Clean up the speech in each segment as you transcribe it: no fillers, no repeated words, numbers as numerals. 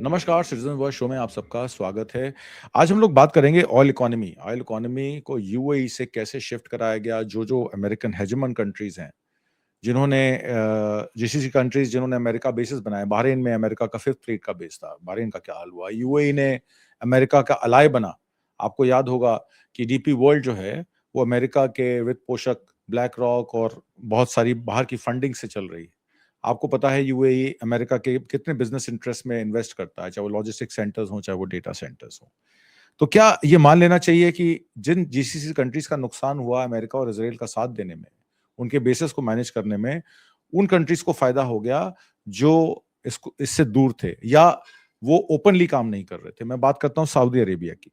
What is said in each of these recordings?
नमस्कार, citizen voice show में आप सबका स्वागत है। आज हम लोग बात करेंगे ऑयल इकोनॉमी। ऑयल इकोनॉमी को यूएई से कैसे शिफ्ट कराया गया, जो अमेरिकन हेजेमन कंट्रीज़ हैं, जिन्होंने जीसीसी कंट्रीज़ जिन्होंने अमेरिका बेसेस बनाए। बहरीन में अमेरिका का 5th फ्लीट का बेस था, बहरीन का क्या हाल हुआ? यूएई ने अमेरिका का अलाय बना। आपको याद होगा कि डीपी वर्ल्ड जो है, वो अमेरिका के वित्त पोषक ब्लैक रॉक और बहुत सारी बाहर की फंडिंग से चल रही है। आपको पता है यूएई अमेरिका के कितने बिज़नेस इंटरेस्ट में इन्वेस्ट करता है, चाहे वो लॉजिस्टिक्स सेंटर्स हों, चाहे वो डेटा सेंटर्स हों। तो क्या ये मान लेना चाहिए कि जिन जीसीसी कंट्रीज़ का नुकसान हुआ अमेरिका और इज़राइल का साथ देने में, उनके बेसेस को मैनेज करने में, उन कंट्रीज़ को फ़ायदा हो गया जो इससे दूर थे या वो ओपनली काम नहीं कर रहे थे। मैं बात करता हूँ सऊदी अरेबिया की।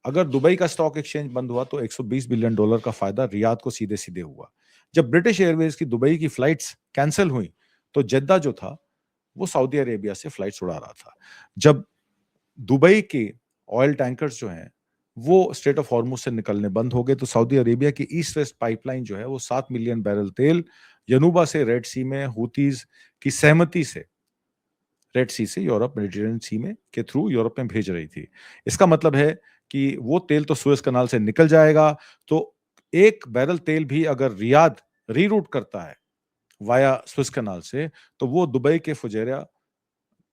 अगर दुबई का स्टॉक एक्सचेंज बंद हुआ तो $120 बिलियन का फ़ायदा रियाद को सीधे-सीधे हुआ। जब ब्रिटिश एयरवेज़ की दुबई की फ्लाइट्स कैंसल हुई, तो जेद्दा जो था वो सऊदी अरेबिया से फ्लाइट्स उड़ा रहा था। जब दुबई के ऑयल टैंकर्स जो हैं, वो स्ट्रेट ऑफ हॉर्मुज़ से निकलने बंद हो गए, तो सऊदी अरेबिया की ईस्ट वेस्ट पाइपलाइन जो है, वो 7 मिलियन बैरल तेल यनुबा से रेड सी में हूथीज़ की सहमति से रेड सी से यूरोप मेडिटेरेनियन सी में के थ्रू यूरोप में भेज रही थी। इसका मतलब है कि वो तेल तो सुएज़ कनाल से निकल जाएगा, तो एक बैरल तेल भी अगर रियाद रीरूट करता है वाया सुएज़ कनाल से, तो वो दुबई के फुजैरा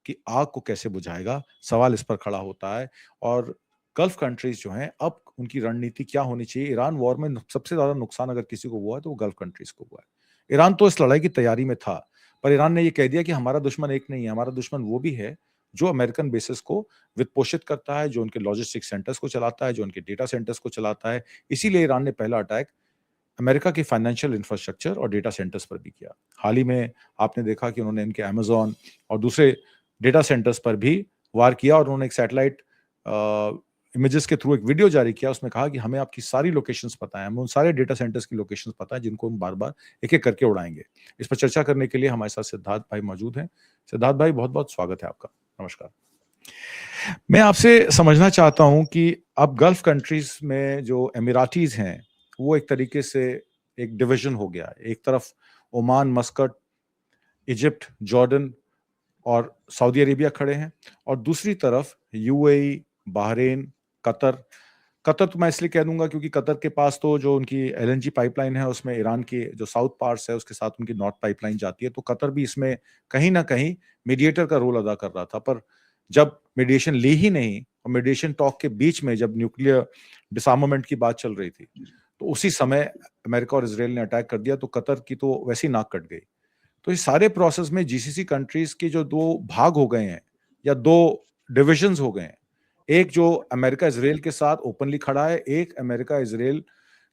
की आग को कैसे बुझाएगा? सवाल इस पर खड़ा होता है। और गल्फ कंट्रीज़ जो हैं, अब उनकी रणनीति क्या होनी चाहिए? ईरान वॉर में सबसे ज़्यादा नुकसान अगर किसी को हुआ है, तो वो गल्फ कंट्रीज़ को हुआ है। ईरान तो इस लड़ाई की तैयारी में था, पर ईरान ने ये कह दिया कि हमारा दुश्मन एक नहीं है, हमारा दुश्मन वो भी है, जो अमेरिकन बेसेस को वित्त-पोषित करता है, जो उनके लॉजिस्टिक सेंटर्स को चलाता है, जो उनके डेटा सेंटर्स को चलाता है। इसीलिए ईरान ने पहला अटैक अमेरिका की फाइनेंशियल इंफ्रास्ट्रक्चर और डेटा सेंटर्स पर भी किया। हाल ही में आपने देखा कि उन्होंने इनके अमेज़न और दूसरे डेटा सेंटर्स पर भी वार किया और उन्होंने एक सैटेलाइट इमेजेस के थ्रू एक वीडियो जारी किया। उसमें कहा कि हमें आपकी सारी लोकेशंस पता है, हमें उन सारे डेटा सेंटर्स की लोकेशंस पता है जिनको हम बार-बार एक-एक करके उड़ाएँगे। इस पर चर्चा करने के लिए हमारे साथ सिद्धार्थ भाई मौजूद हैं। सिद्धार्थ भाई, बहुत-बहुत स्वागत है आपका। नमस्कार। मैं आपसे समझना चाहता हूँ कि अब गल्फ कंट्रीज़ में जो एमिराटीज़ हैं, वो एक तरीके से एक डिवीज़न हो गया है। एक तरफ ओमान, मस्कट, इजिप्ट, जॉर्डन और सऊदी अरेबिया खड़े हैं और दूसरी तरफ यूएई, बहरीन, कतर। कतर तो मैं इसलिए कह दूँगा क्योंकि कतर के पास तो जो उनकी एलएनजी पाइपलाइन है, उसमें ईरान की जो साउथ पार्ट्स है, उसके साथ उनकी नॉर्थ पाइपलाइन जाती है, तो कतर भी इसमें कहीं न कहीं मीडिएटर का रोल अदा कर रहा था। पर जब मीडिएशन ली ही नहीं और मीडिएशन टॉक के बीच में जब न्यूक्लियर डिसआर्मामेंट की बात चल रही थी, तो उसी समय अमेरिका और इज़राइल ने अटैक कर दिया, तो कतर की तो वैसे ही नाक कट गई। तो इस सारे प्रोसेस में जीसीसी कंट्रीज़ के जो 2 भाग हो गए हैं या 2 डिविजन्स हो गए हैं। एक जो अमेरिका इज़राइल के साथ ओपनली खड़ा है, एक अमेरिका इज़राइल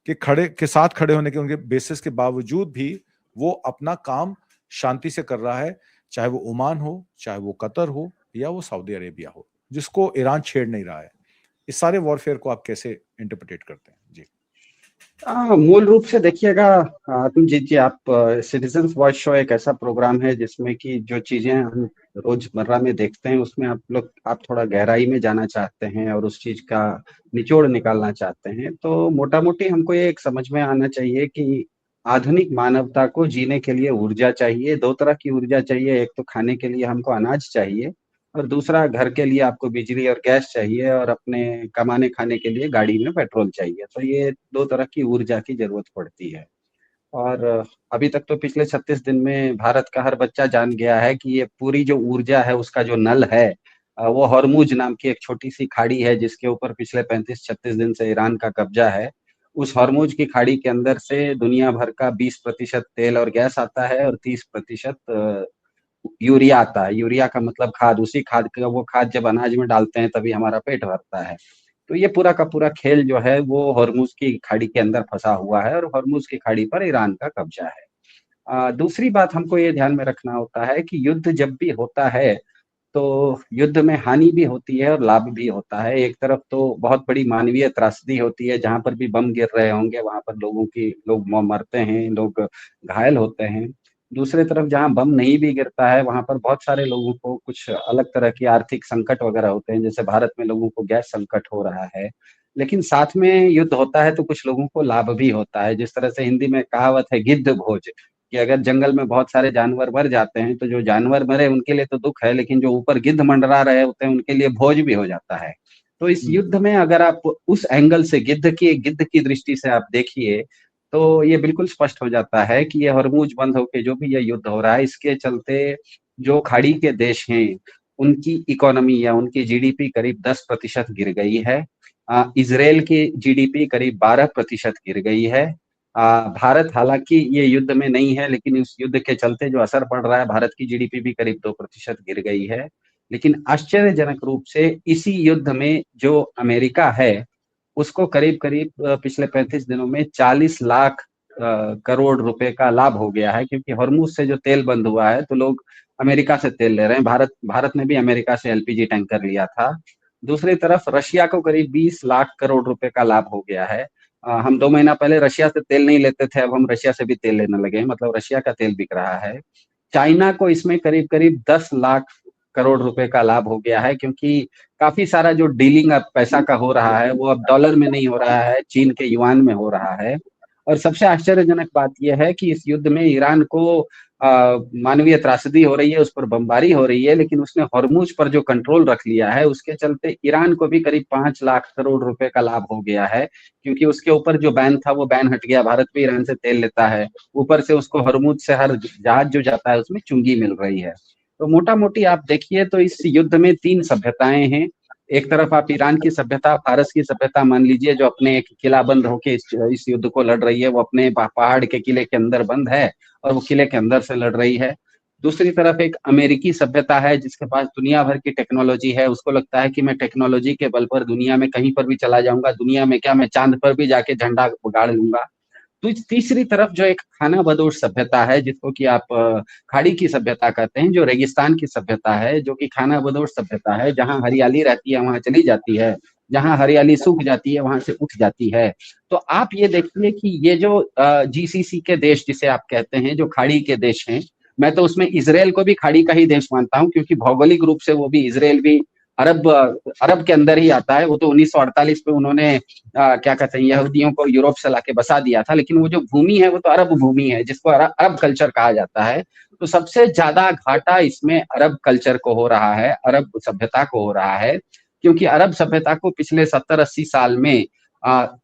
के साथ खड़े होने के उनके बेसिस के बावजूद भी वो अपना काम शांति से कर रहा है, चाहे वो ओमान हो, चाहे वो कतर हो या वो सऊदी अरेबिया हो, जिसको ईरान छेड़ नहीं रहा है। इस सारे वॉरफेयर को आप कैसे इंटरप्रेट करते हैं? जी। मूल रूप से देखिएगा। तुम जीजिए आप। सिटीजन्स वॉइस शो एक ऐसा प्रोग्राम है जिसमें कि जो चीजें हम रोजमर्रा में देखते हैं उसमें आप थोड़ा गहराई में जाना चाहते हैं और उस चीज का निचोड़ निकालना चाहते हैं। तो मोटा मोटी हमको ये एक समझ में आना चाहिए कि आधुनिक मानवता को जीने के लिए ऊर्जा चाहिए। दो तरह की ऊर्जा चाहिए। एक तो खाने के लिए हमको अनाज चाहिए और दूसरा घर के लिए आपको बिजली और गैस चाहिए और अपने कमाने खाने के लिए गाड़ी में पेट्रोल चाहिए। तो ये दो तरह की ऊर्जा की जरूरत पड़ती है। और अभी तक तो पिछले 36 दिन में भारत का हर बच्चा जान गया है कि ये पूरी जो ऊर्जा है उसका जो नल है, वो हॉर्मुज नाम की एक छोटी सी खाड़ी है जिसके ऊपर पिछले 35-36 दिन से ईरान का कब्जा है। उस हॉर्मुज की खाड़ी के अंदर से दुनिया भर का 20% तेल और गैस आता है और 30% यूरिया आता है। यूरिया का मतलब खाद। उसी खाद का वो खाद जब अनाज में डालते हैं तभी हमारा पेट भरता है। तो ये पूरा का पूरा खेल जो है वो हॉर्मुज की खाड़ी के अंदर फंसा हुआ है और हॉर्मुज की खाड़ी पर ईरान का कब्जा है। दूसरी बात हमको ये ध्यान में रखना होता है कि युद्ध जब भी होता है तो युद्ध में हानि भी होती है और लाभ भी होता है। एक तरफ तो बहुत बड़ी मानवीय त्रासदी होती है, जहां पर भी बम गिर रहे होंगे वहां पर लोग मरते हैं, लोग घायल होते हैं। दूसरे तरफ जहां बम नहीं भी गिरता है वहां पर बहुत सारे लोगों को कुछ अलग तरह की आर्थिक संकट वगैरह होते हैं। जैसे भारत में लोगों को गैस संकट हो रहा है। लेकिन साथ में युद्ध होता है तो कुछ लोगों को लाभ भी होता है। जिस तरह से हिंदी में कहावत है गिद्ध भोज, कि अगर जंगल में बहुत सारे जानवर मर जाते हैं तो जो जानवर मरे उनके लिए तो दुख है, लेकिन जो ऊपर गिद्ध मंडरा रहे होते हैं उनके लिए भोज भी हो जाता है। तो इस युद्ध में अगर आप उस एंगल से गिद्ध की दृष्टि से आप देखिए, तो ये बिल्कुल स्पष्ट हो जाता है कि ये हरमुज बंद होके जो भी ये युद्ध हो रहा है, इसके चलते जो खाड़ी के देश हैं उनकी इकोनॉमी या उनकी जीडीपी करीब 10% गिर गई है। इसराइल की जीडीपी करीब 12% गिर गई है। भारत हालांकि ये युद्ध में नहीं है, लेकिन इस युद्ध के चलते जो असर पड़ रहा है, भारत की जीडीपी भी करीब 2% गिर गई है। लेकिन आश्चर्यजनक रूप से इसी युद्ध में जो अमेरिका है उसको करीब करीब पिछले 35 दिनों में 40 लाख करोड़ रुपए का लाभ हो गया है, क्योंकि हॉर्मुज से जो तेल बंद हुआ है तो लोग अमेरिका से तेल ले रहे हैं। भारत ने भी अमेरिका से एलपीजी टैंकर लिया था। दूसरी तरफ रशिया को करीब 20 लाख करोड़ रुपए का लाभ हो गया है। हम 2 महीना पहले रशिया से तेल नहीं लेते थे, अब हम रशिया से भी तेल लेने लगे हैं, मतलब रशिया का तेल बिक रहा है। चाइना को इसमें करीब करीब 10 लाख करोड़ रुपए का लाभ हो गया है, क्योंकि काफी सारा जो डीलिंग अब पैसा का हो रहा है वो अब डॉलर में नहीं हो रहा है, चीन के युआन में हो रहा है। और सबसे आश्चर्यजनक बात यह है कि इस युद्ध में ईरान को मानवीय त्रासदी हो रही है, उस पर बमबारी हो रही है, लेकिन उसने हॉर्मुज पर जो कंट्रोल रख लिया है उसके चलते ईरान को भी करीब 5 लाख करोड़ रुपए का लाभ हो गया है, क्योंकि उसके ऊपर जो बैन था वो बैन हट गया। भारत भी ईरान से तेल लेता है, ऊपर से उसको हॉर्मुज से हर जहाज जो जाता है उसमें चुंगी मिल रही है। तो मोटा मोटी आप देखिए तो इस युद्ध में 3 सभ्यताएं हैं। एक तरफ आप ईरान की सभ्यता, फारस की सभ्यता मान लीजिए, जो अपने एक किला बंद होके इस युद्ध को लड़ रही है, वो अपने पहाड़ के किले के अंदर बंद है और वो किले के अंदर से लड़ रही है। दूसरी तरफ एक अमेरिकी सभ्यता है जिसके पास दुनिया भर की टेक्नोलॉजी है, उसको लगता है कि मैं टेक्नोलॉजी के बल पर दुनिया में कहीं पर भी चला जाऊंगा, दुनिया में क्या मैं चांद पर भी जाके झंडा गाड़ लूंगा। तो तीसरी तरफ जो एक खाना बदोश सभ्यता है, जिसको कि आप खाड़ी की सभ्यता कहते हैं, जो रेगिस्तान की सभ्यता है, जो कि खाना बदोश सभ्यता है, जहां हरियाली रहती है वहां चली जाती है, जहां हरियाली सूख जाती है वहां से उठ जाती है। तो आप ये देखिए कि ये जो जीसीसी के देश जिसे आप कहते हैं, जो खाड़ी के देश हैं, मैं तो उसमें इसराइल को भी खाड़ी का ही देश मानता हूं, क्योंकि भौगोलिक रूप से वो भी, इसराइल भी अरब अरब के अंदर ही आता है। वो तो 1948 में उन्होंने क्या कहते हैं, यहूदियों को यूरोप से लाके बसा दिया था, लेकिन वो जो भूमि है वो तो अरब भूमि है, जिसको अरब कल्चर कहा जाता है। तो सबसे ज्यादा घाटा इसमें अरब कल्चर को हो रहा है, अरब सभ्यता को हो रहा है, क्योंकि अरब सभ्यता को पिछले 70-80 साल में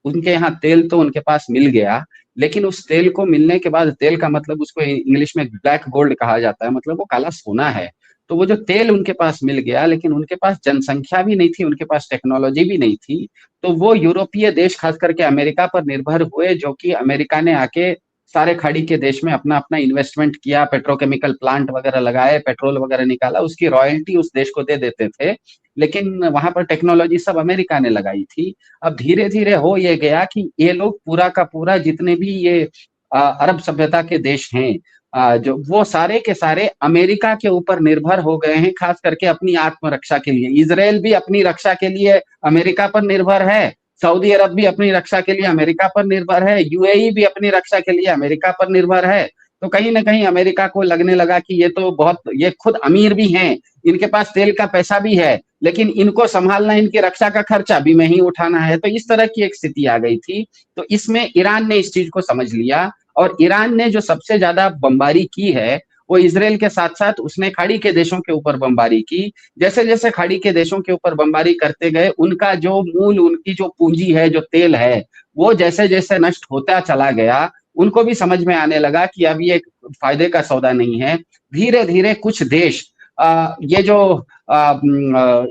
उनके यहाँ तेल तो उनके पास मिल गया, लेकिन उस तेल को मिलने के बाद, तेल का मतलब उसको इंग्लिश में ब्लैक गोल्ड कहा जाता है, मतलब वो काला सोना है। तो वो जो तेल उनके पास मिल गया, लेकिन उनके पास जनसंख्या भी नहीं थी, उनके पास टेक्नोलॉजी भी नहीं थी। तो वो यूरोपीय देश खास करके अमेरिका पर निर्भर हुए, जो कि अमेरिका ने आके सारे खाड़ी के देश में अपना अपना इन्वेस्टमेंट किया, पेट्रोकेमिकल प्लांट वगैरह लगाए, पेट्रोल वगैरह निकाला, उसकी रॉयल्टी उस देश को दे देते थे, लेकिन वहां पर टेक्नोलॉजी सब अमेरिका ने लगाई थी। अब धीरे धीरे हो ये गया कि ये लोग पूरा का पूरा, जितने भी ये अरब सभ्यता के देश हैं, जो वो सारे के सारे अमेरिका के ऊपर निर्भर हो गए हैं, खास करके अपनी आत्मरक्षा के लिए। इसराइल भी अपनी रक्षा के लिए अमेरिका पर निर्भर है, सऊदी अरब भी अपनी रक्षा के लिए अमेरिका पर निर्भर है, यूएई भी अपनी रक्षा के लिए अमेरिका पर निर्भर है। तो कहीं ना कहीं अमेरिका को लगने लगा कि ये खुद अमीर भी हैं, इनके पास तेल का पैसा भी है, लेकिन इनको संभालना, इनकी रक्षा का खर्चा भी मैं ही उठाना है। तो इस तरह की एक स्थिति आ गई थी। तो इसमें ईरान ने इस चीज को समझ लिया, और ईरान ने जो सबसे ज्यादा बमबारी की है वो इसराइल के साथ साथ उसने खाड़ी के देशों के ऊपर बमबारी की। जैसे जैसे खाड़ी के देशों के ऊपर बमबारी करते गए, उनका जो मूल, उनकी जो पूंजी है, जो तेल है, वो जैसे जैसे नष्ट होता चला गया, उनको भी समझ में आने लगा कि अब ये फायदे का सौदा नहीं है। धीरे धीरे कुछ देश ये जो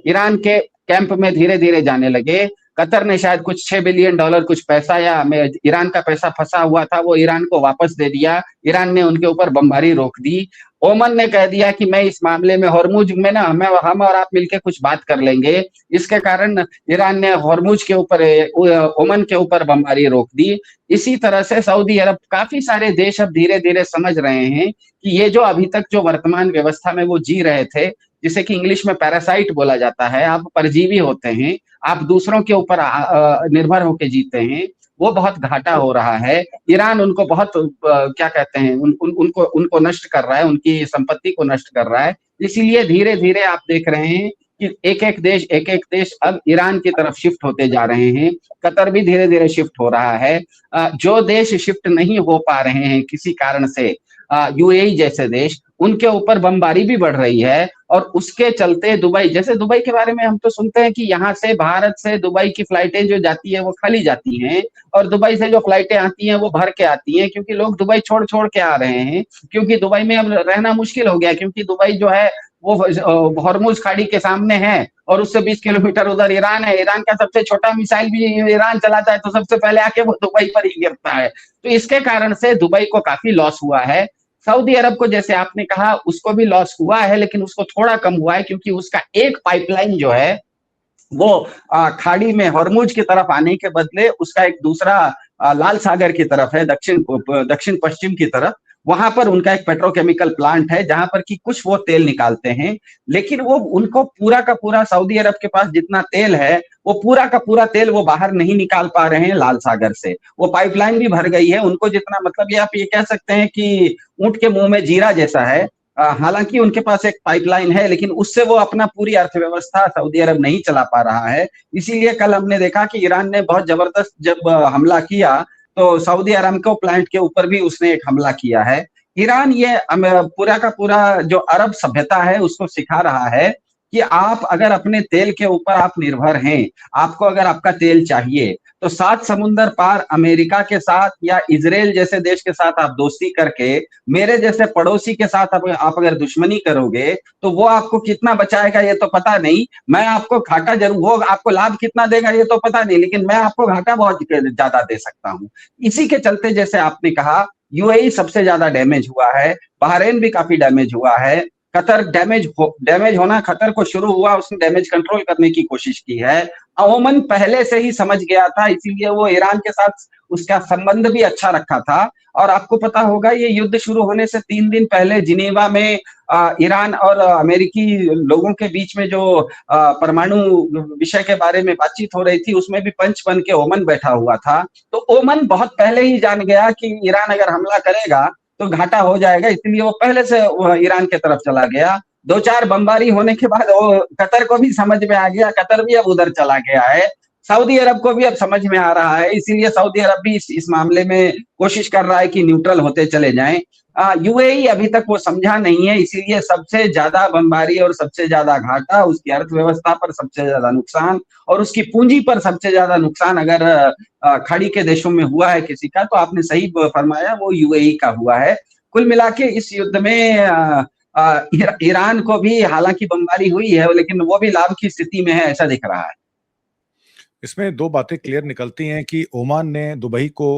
ईरान के कैंप में धीरे धीरे जाने लगे। कतर ने शायद कुछ $6 बिलियन कुछ पैसा, या ईरान का पैसा फंसा हुआ था, वो ईरान को वापस दे दिया। ईरान ने उनके ऊपर बमबारी रोक दी। ओमन ने कह दिया कि मैं इस मामले में, हॉर्मुज में ना, हम और आप मिलकर कुछ बात कर लेंगे। इसके कारण ईरान ने हॉर्मुज के ऊपर, ओमन के ऊपर बमबारी रोक दी। इसी तरह से सऊदी अरब, काफी सारे देश अब धीरे धीरे समझ रहे हैं कि ये जो अभी तक जो वर्तमान व्यवस्था में वो जी रहे थे, जिसे कि इंग्लिश में पैरासाइट बोला जाता है, आप परजीवी होते हैं, आप दूसरों के ऊपर निर्भर होकर जीते हैं, वो बहुत घाटा हो रहा है। ईरान उनको बहुत क्या कहते हैं, उनको नष्ट कर रहा है, उनकी संपत्ति को नष्ट कर रहा है। इसीलिए धीरे धीरे आप देख रहे हैं कि एक एक देश अब ईरान की तरफ शिफ्ट होते जा रहे हैं। कतर भी धीरे धीरे शिफ्ट हो रहा है। जो देश शिफ्ट नहीं हो पा रहे हैं किसी कारण से, यूएई जैसे देश, उनके ऊपर बमबारी भी बढ़ रही है। और उसके चलते दुबई, जैसे दुबई के बारे में हम तो सुनते हैं कि यहाँ से भारत से दुबई की फ्लाइटें जो जाती है वो खाली जाती हैं, और दुबई से जो फ्लाइटें आती हैं वो भर के आती हैं, क्योंकि लोग दुबई छोड़ छोड़ के आ रहे हैं, क्योंकि दुबई में अब रहना मुश्किल हो गया, क्योंकि दुबई जो है वो हॉर्मुज खाड़ी के सामने है, और उससे 20 किलोमीटर उधर ईरान है। ईरान का सबसे छोटा मिसाइल भी ईरान चलाता है, तो सबसे पहले आके वो दुबई पर ही गिरता है। तो इसके कारण से दुबई को काफी लॉस हुआ है। सऊदी अरब को, जैसे आपने कहा, उसको भी लॉस हुआ है, लेकिन उसको थोड़ा कम हुआ है, क्योंकि उसका एक पाइपलाइन जो है वो खाड़ी में हॉर्मुज की तरफ आने के बदले उसका एक दूसरा लाल सागर की तरफ है, दक्षिण दक्षिण पश्चिम की तरफ। वहां पर उनका एक पेट्रोकेमिकल प्लांट है जहां पर कि कुछ वो तेल निकालते हैं, लेकिन वो उनको पूरा का पूरा, सऊदी अरब के पास जितना तेल है वो पूरा का पूरा तेल वो बाहर नहीं निकाल पा रहे हैं लाल सागर से। वो पाइपलाइन भी भर गई है, उनको जितना, मतलब ये आप ये कह सकते हैं कि ऊंट के मुंह में जीरा जैसा है। हालांकि उनके पास एक पाइपलाइन है, लेकिन उससे वो अपना पूरी अर्थव्यवस्था सऊदी अरब नहीं चला पा रहा है। इसीलिए कल हमने देखा कि ईरान ने बहुत जबरदस्त जब हमला किया, तो सऊदी अरामको प्लांट के ऊपर भी उसने एक हमला किया है। ईरान ये पूरा का पूरा जो अरब सभ्यता है उसको सिखा रहा है कि आप अगर अपने तेल के ऊपर आप निर्भर हैं, आपको अगर आपका तेल चाहिए, तो 7 समुंदर पार अमेरिका के साथ या इजराइल जैसे देश के साथ आप दोस्ती करके, मेरे जैसे पड़ोसी के साथ आप अगर दुश्मनी करोगे, तो वो आपको कितना बचाएगा ये तो पता नहीं। मैं आपको घाटा जरूर, वो आपको लाभ कितना देगा ये तो पता नहीं, लेकिन मैं आपको घाटा बहुत ज्यादा दे सकता हूँ। इसी के चलते, जैसे आपने कहा, यूएई सबसे ज्यादा डैमेज हुआ है, बहरेन भी काफी डैमेज हुआ है। कतर डैमेज होना, कतर को शुरू हुआ, उसने डैमेज कंट्रोल करने की कोशिश की है। ओमन पहले से ही समझ गया था, इसीलिए वो ईरान के साथ उसका संबंध भी अच्छा रखा था। और आपको पता होगा, ये युद्ध शुरू होने से 3 दिन पहले जिनेवा में ईरान और अमेरिकी लोगों के बीच में जो परमाणु विषय के बारे में बातचीत हो रही थी, उसमें भी पंच बन के ओमन बैठा हुआ था। तो ओमन बहुत पहले ही जान गया कि ईरान अगर हमला करेगा तो घाटा हो जाएगा, इसलिए वो पहले से ईरान की तरफ चला गया। 2-4 बमबारी होने के बाद वो कतर को भी समझ में आ गया, कतर भी अब उधर चला गया है। सऊदी अरब को भी अब समझ में आ रहा है, इसीलिए सऊदी अरब भी इस मामले में कोशिश कर रहा है कि न्यूट्रल होते चले जाएं। यूएई अभी तक वो समझा नहीं है, इसीलिए सबसे ज्यादा बमबारी और सबसे ज्यादा घाटा, उसकी अर्थव्यवस्था पर सबसे ज्यादा नुकसान और उसकी पूंजी पर सबसे ज्यादा नुकसान अगर खाड़ी के देशों में हुआ है किसी का, तो आपने सही फरमाया, वो यूएई का हुआ है। कुल मिला के इस युद्ध में ईरान को भी हालांकि बमबारी हुई है, लेकिन वो भी लाभ की स्थिति में है, ऐसा दिख रहा है। इसमें दो बातें क्लियर निकलती हैं कि ओमान ने दुबई को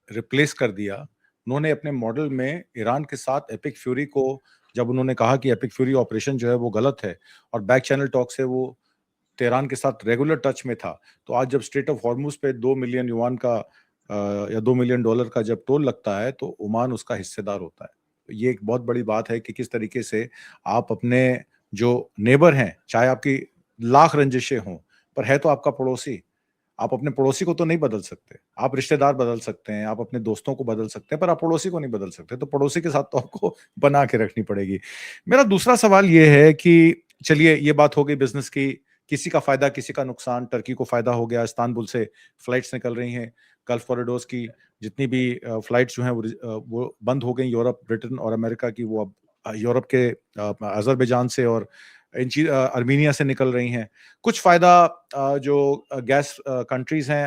रिप्लेस कर दिया। उन्होंने अपने मॉडल में ईरान के साथ एपिक फ्यूरी को, जब उन्होंने कहा कि एपिक फ्यूरी ऑपरेशन जो है वो गलत है और बैक चैनल टॉक से वो तेहरान के साथ रेगुलर टच में था, तो आज जब स्ट्रेट ऑफ हॉर्मुज पे 2 मिलियन युआन का या $2 मिलियन का जब टोल लगता है, तो ओमान उसका हिस्सेदार होता है। तो ये एक बहुत बड़ी बात है कि किस तरीके से आप अपने जो नेबर हैं, चाहे आपकी लाख रंजिशें हों, पर है तो आपका पड़ोसी। आप अपने पड़ोसी को तो नहीं बदल सकते, आप रिश्तेदार बदल सकते हैं, आप अपने दोस्तों को बदल सकते हैं, पर आप पड़ोसी को नहीं बदल सकते। तो पड़ोसी के साथ तो आपको बना के रखनी पड़ेगी। मेरा दूसरा सवाल ये है कि चलिए, ये बात हो गई बिजनेस की, किसी का फायदा किसी का नुकसान। टर्की को फायदा हो गया, इस्तांबुल से फ्लाइट्स निकल रही हैं, गल्फ कॉरिडोर्स की जितनी भी फ्लाइट्स जो हैं वो बंद हो गई। यूरोप, ब्रिटेन और अमेरिका की, वो अब यूरोप के अजरबैजान से और अर्मीनिया से निकल रही हैं। कुछ फायदा जो गैस कंट्रीज हैं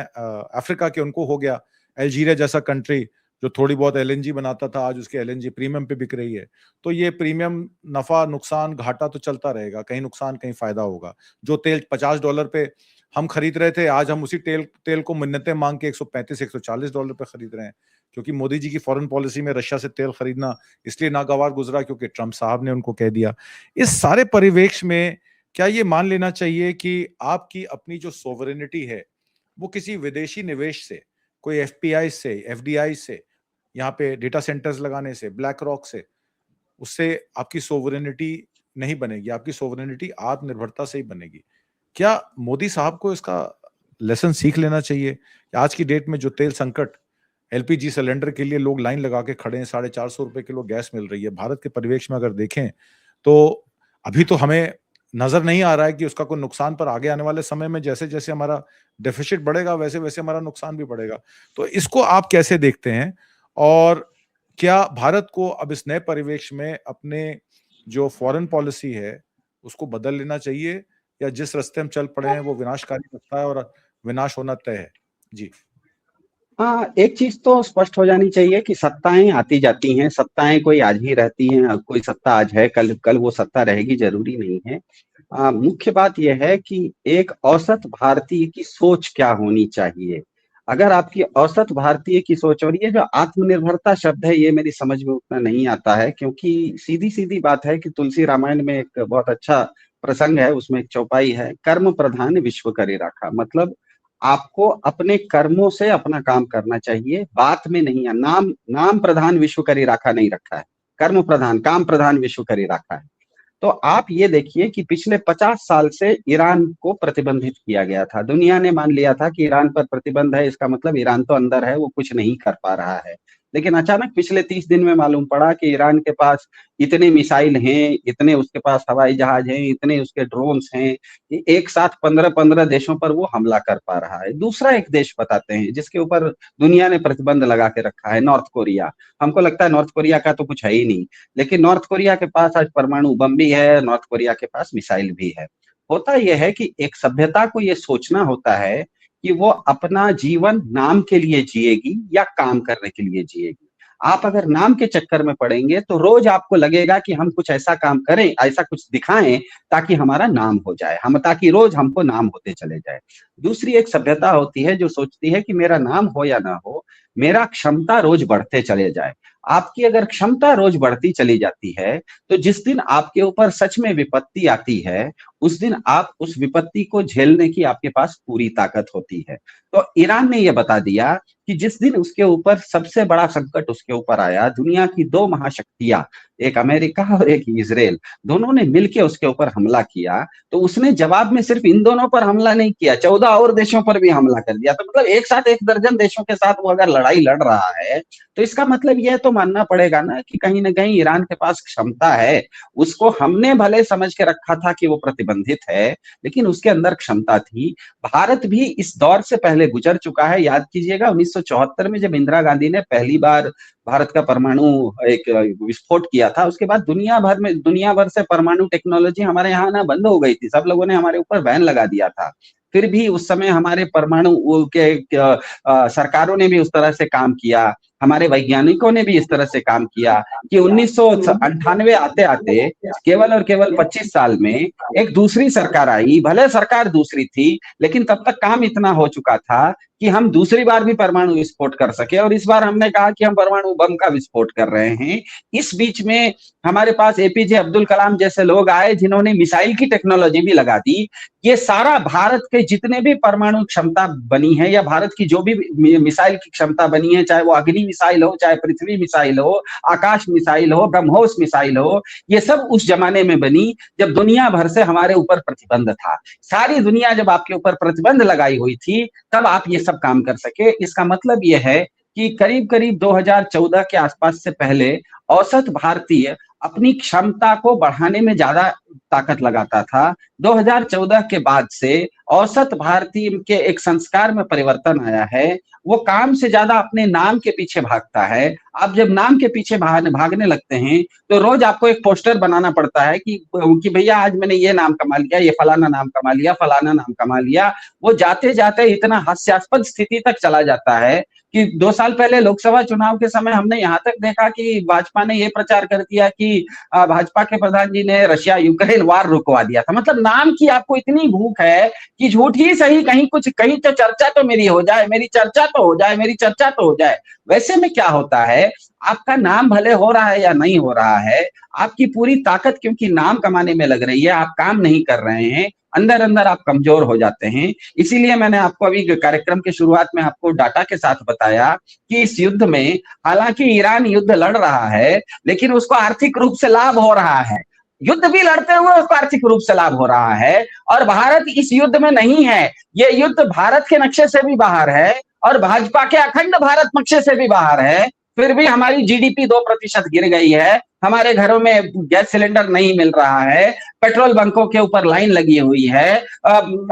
अफ्रीका के, उनको हो गया। अल्जीरिया जैसा कंट्री जो थोड़ी बहुत एलएनजी बनाता था, आज उसकी एलएनजी प्रीमियम पे बिक रही है। तो ये प्रीमियम, नफा नुकसान घाटा तो चलता रहेगा, कहीं नुकसान कहीं फायदा होगा। जो तेल $50 पे हम खरीद रहे थे, आज हम उसी तेल को मिन्नतें मांग के $135-140 पे खरीद रहे हैं, क्योंकि मोदी जी की फॉरेन पॉलिसी में रशिया से तेल खरीदना इसलिए नागवार गुजरा क्योंकि ट्रंप साहब ने उनको कह दिया। इस सारे परिवेश में क्या ये मान लेना चाहिए कि आपकी अपनी जो सोवरेनिटी है वो किसी विदेशी निवेश से, कोई एफपीआई से, एफडीआई से, यहाँ पे डेटा सेंटर्स लगाने से, ब्लैक रॉक से, उससे आपकी सोवरेनिटी नहीं बनेगी, आपकी सोवरेनिटी आत्मनिर्भरता से ही बनेगी? क्या मोदी साहब को इसका लेसन सीख लेना चाहिए? आज की डेट में जो तेल संकट, एलपीजी सिलेंडर के लिए लोग लाइन लगा के खड़े हैं, ₹450 किलो गैस मिल रही है। भारत के परिवेश में अगर देखें तो अभी तो हमें नजर नहीं आ रहा है कि उसका कोई नुकसान, पर आगे आने वाले समय में जैसे जैसे हमारा डेफिसिट बढ़ेगा वैसे वैसे हमारा नुकसान भी बढ़ेगा। तो इसको आप कैसे देखते हैं? और क्या भारत को अब इस नए परिवेश में अपने जो फॉरेन पॉलिसी है उसको बदल लेना चाहिए, या जिस रास्ते हम चल पड़े हैं वो विनाशकारी रास्ता है और विनाश होना तय है? जी। हाँ, एक चीज तो स्पष्ट हो जानी चाहिए कि सत्ताएं आती जाती हैं, सत्ताएं कोई आज ही रहती हैं, अब कोई सत्ता आज है, कल कल वो सत्ता रहेगी जरूरी नहीं है। मुख्य बात यह है कि एक औसत भारतीय की सोच क्या होनी चाहिए। अगर आपकी औसत भारतीय की सोच, और ये जो आत्मनिर्भरता शब्द है ये मेरी समझ में उतना नहीं आता है, क्योंकि सीधी सीधी बात है कि तुलसी रामायण में एक बहुत अच्छा प्रसंग है, उसमें एक चौपाई है, कर्म प्रधान विश्व करे राखा। मतलब आपको अपने कर्मों से अपना काम करना चाहिए, बात में नहीं है। नाम नाम प्रधान विश्व करी राखा नहीं रखा है, कर्म प्रधान काम प्रधान विश्व करी राखा है। तो आप ये देखिए कि पिछले 50 साल से ईरान को प्रतिबंधित किया गया था, दुनिया ने मान लिया था कि ईरान पर प्रतिबंध है, इसका मतलब ईरान तो अंदर है, वो कुछ नहीं कर पा रहा है। लेकिन अचानक पिछले 30 दिन में मालूम पड़ा कि ईरान के पास इतने मिसाइल हैं, इतने उसके पास हवाई जहाज हैं, इतने उसके ड्रोन्स हैं कि एक साथ 15-15 देशों पर वो हमला कर पा रहा है। दूसरा एक देश बताते हैं जिसके ऊपर दुनिया ने प्रतिबंध लगा के रखा है, नॉर्थ कोरिया। हमको लगता है नॉर्थ कोरिया का तो कुछ है ही नहीं, लेकिन नॉर्थ कोरिया के पास आज परमाणु बम भी है, नॉर्थ कोरिया के पास मिसाइल भी है। होता यह है कि एक सभ्यता को यह सोचना होता है कि वो अपना जीवन नाम के लिए जिएगी या काम करने के लिए जिएगी। आप अगर नाम के चक्कर में पड़ेंगे तो रोज आपको लगेगा कि हम कुछ ऐसा काम करें, ऐसा कुछ दिखाएं ताकि हमारा नाम हो जाए, हम ताकि रोज हमको नाम होते चले जाए। दूसरी एक सभ्यता होती है जो सोचती है कि मेरा नाम हो या ना हो, मेरा क्षमता रोज बढ़ते चले जाए। आपकी अगर क्षमता रोज बढ़ती चली जाती है तो जिस दिन आपके ऊपर सच में विपत्ति आती है, उस दिन आप उस विपत्ति को झेलने की आपके पास पूरी ताकत होती है। तो ईरान ने यह बता दिया कि जिस दिन उसके ऊपर सबसे बड़ा संकट उसके ऊपर आया, दुनिया की दो महाशक्तियां, एक अमेरिका और एक इजराइल, दोनों ने मिलकर उसके ऊपर हमला किया, तो उसने जवाब में सिर्फ इन दोनों पर हमला नहीं किया, 14 और देशों पर भी हमला कर दिया। तो मतलब एक साथ 1 दर्जन देशों के साथ वो अगर लड़ाई लड़ रहा है, तो इसका मतलब यह तो मानना पड़ेगा ना कि कहीं ना कहीं ईरान के पास क्षमता है। उसको हमने भले समझ के रखा था कि वो प्रतिबंधित है, लेकिन उसके अंदर क्षमता थी। भारत भी इस दौर से पहले गुजर चुका है। याद कीजिएगा 1974 में जब इंदिरा गांधी ने पहली बार भारत का परमाणु एक विस्फोट किया था, उसके बाद दुनिया भर से परमाणु टेक्नोलॉजी हमारे यहाँ आना बंद हो गई थी, सब लोगों ने हमारे ऊपर बैन लगा दिया था। फिर भी उस समय हमारे परमाणु के सरकारों ने भी उस तरह से काम किया, हमारे वैज्ञानिकों ने भी इस तरह से काम किया कि 1998 आते आते केवल और केवल 25 साल में एक दूसरी सरकार आई। भले सरकार दूसरी थी, लेकिन तब तक काम इतना हो चुका था कि हम दूसरी बार भी परमाणु विस्फोट कर सके, और इस बार हमने कहा कि हम परमाणु बम का विस्फोट कर रहे हैं। इस बीच में हमारे पास एपीजे अब्दुल कलाम जैसे लोग आए जिन्होंने मिसाइल की टेक्नोलॉजी भी लगा दी। ये सारा भारत के जितने भी परमाणु क्षमता बनी है या भारत की जो भी मिसाइल की क्षमता बनी है, चाहे वो अग्नि मिसाइल हो, चाहे पृथ्वी मिसाइल हो, आकाश मिसाइल हो, ब्रह्मोस मिसाइल हो, ये सब उस जमाने में बनी जब दुनिया भर से हमारे ऊपर प्रतिबंध था। सारी दुनिया जब आपके ऊपर प्रतिबंध लगाई हुई थी, तब आप ये सब काम कर सके। इसका मतलब यह है कि करीब करीब 2014 के आसपास से पहले औसत भारतीय अपनी क्षमता को बढ़ाने में ज्यादा ताकत लगाता था। 2014 के बाद से औसत भारतीय के एक संस्कार में परिवर्तन आया है, वो काम से ज्यादा अपने नाम के पीछे भागता है। आप जब नाम के पीछे भागने लगते हैं तो रोज आपको एक पोस्टर बनाना पड़ता है कि भैया आज मैंने ये नाम कमा लिया, ये फलाना नाम कमा लिया, फलाना नाम कमा लिया। वो जाते जाते इतना हास्यास्पद स्थिति तक चला जाता है कि 2 साल पहले लोकसभा चुनाव के समय हमने यहाँ तक देखा कि भाजपा ने यह प्रचार कर दिया कि भाजपा के प्रधान जी ने रशिया यूक्रेन वार रुकवा दिया था। मतलब नाम की आपको इतनी भूख है कि झूठ ही सही कहीं तो चर्चा तो मेरी हो जाए, मेरी चर्चा तो हो जाए, मेरी चर्चा तो हो जाए। वैसे में क्या होता है, आपका नाम भले हो रहा है या नहीं हो रहा है, आपकी पूरी ताकत क्योंकि नाम कमाने में लग रही है, आप काम नहीं कर रहे हैं, अंदर अंदर आप कमजोर हो जाते हैं। इसीलिए मैंने आपको अभी कार्यक्रम की शुरुआत में आपको डाटा के साथ बताया कि इस युद्ध में हालांकि ईरान युद्ध लड़ रहा है, लेकिन उसको आर्थिक रूप से लाभ हो रहा है। युद्ध भी लड़ते हुए उसको आर्थिक रूप से लाभ हो रहा है, और भारत इस युद्ध में नहीं है। ये युद्ध भारत के नक्शे से भी बाहर है और भाजपा के अखंड भारत नक्शे से भी बाहर है। फिर भी हमारी जीडीपी 2% गिर गई है, हमारे घरों में गैस सिलेंडर नहीं मिल रहा है, पेट्रोल बंकों के ऊपर लाइन लगी हुई है,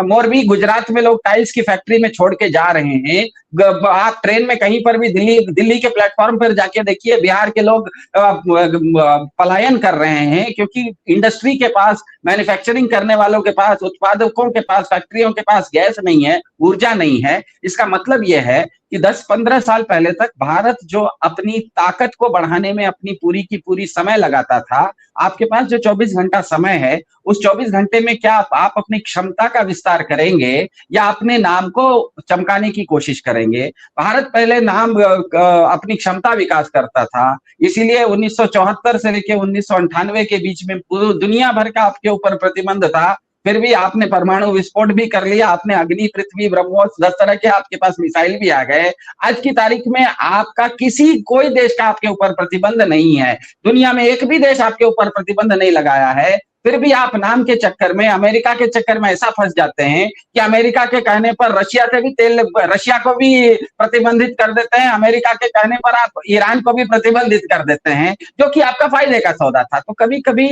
मोरबी गुजरात में लोग टाइल्स की फैक्ट्री में छोड़ के जा रहे हैं। आप ट्रेन में कहीं पर भी दिल्ली दिल्ली के प्लेटफॉर्म पर जाके देखिए, बिहार के लोग पलायन कर रहे हैं, क्योंकि इंडस्ट्री के पास, मैन्युफैक्चरिंग करने वालों के पास, उत्पादकों के पास, फैक्ट्रियों के पास गैस नहीं है, ऊर्जा नहीं है। इसका मतलब यह है कि 10-15 साल पहले तक भारत जो अपनी ताकत को बढ़ाने में अपनी पूरी की पूरी समय लगाता था, आपके पास जो 24 घंटा समय है, उस 24 घंटे में क्या आप अपनी क्षमता का विस्तार करेंगे या अपने नाम को चमकाने की कोशिश करेंगे? भारत पहले अपनी क्षमता विकास करता था, इसीलिए 1974 से लेकर 1998 के बीच में पूरी दुनिया भर का आपके ऊपर प्रतिबंध था, फिर भी आपने परमाणु विस्फोट भी कर लिया, आपने अग्नि, पृथ्वी, ब्रह्मोस, 10 तरह के आपके पास मिसाइल भी आ गए। आज की तारीख में आपका कोई देश का आपके ऊपर प्रतिबंध नहीं है, दुनिया में एक भी देश आपके ऊपर प्रतिबंध नहीं लगाया है, फिर भी आप नाम के चक्कर में, अमेरिका के चक्कर में ऐसा फंस जाते हैं कि अमेरिका के कहने पर रशिया को भी प्रतिबंधित कर देते हैं, अमेरिका के कहने पर आप ईरान को भी प्रतिबंधित कर देते हैं, जो कि आपका फायदे का सौदा था। तो कभी कभी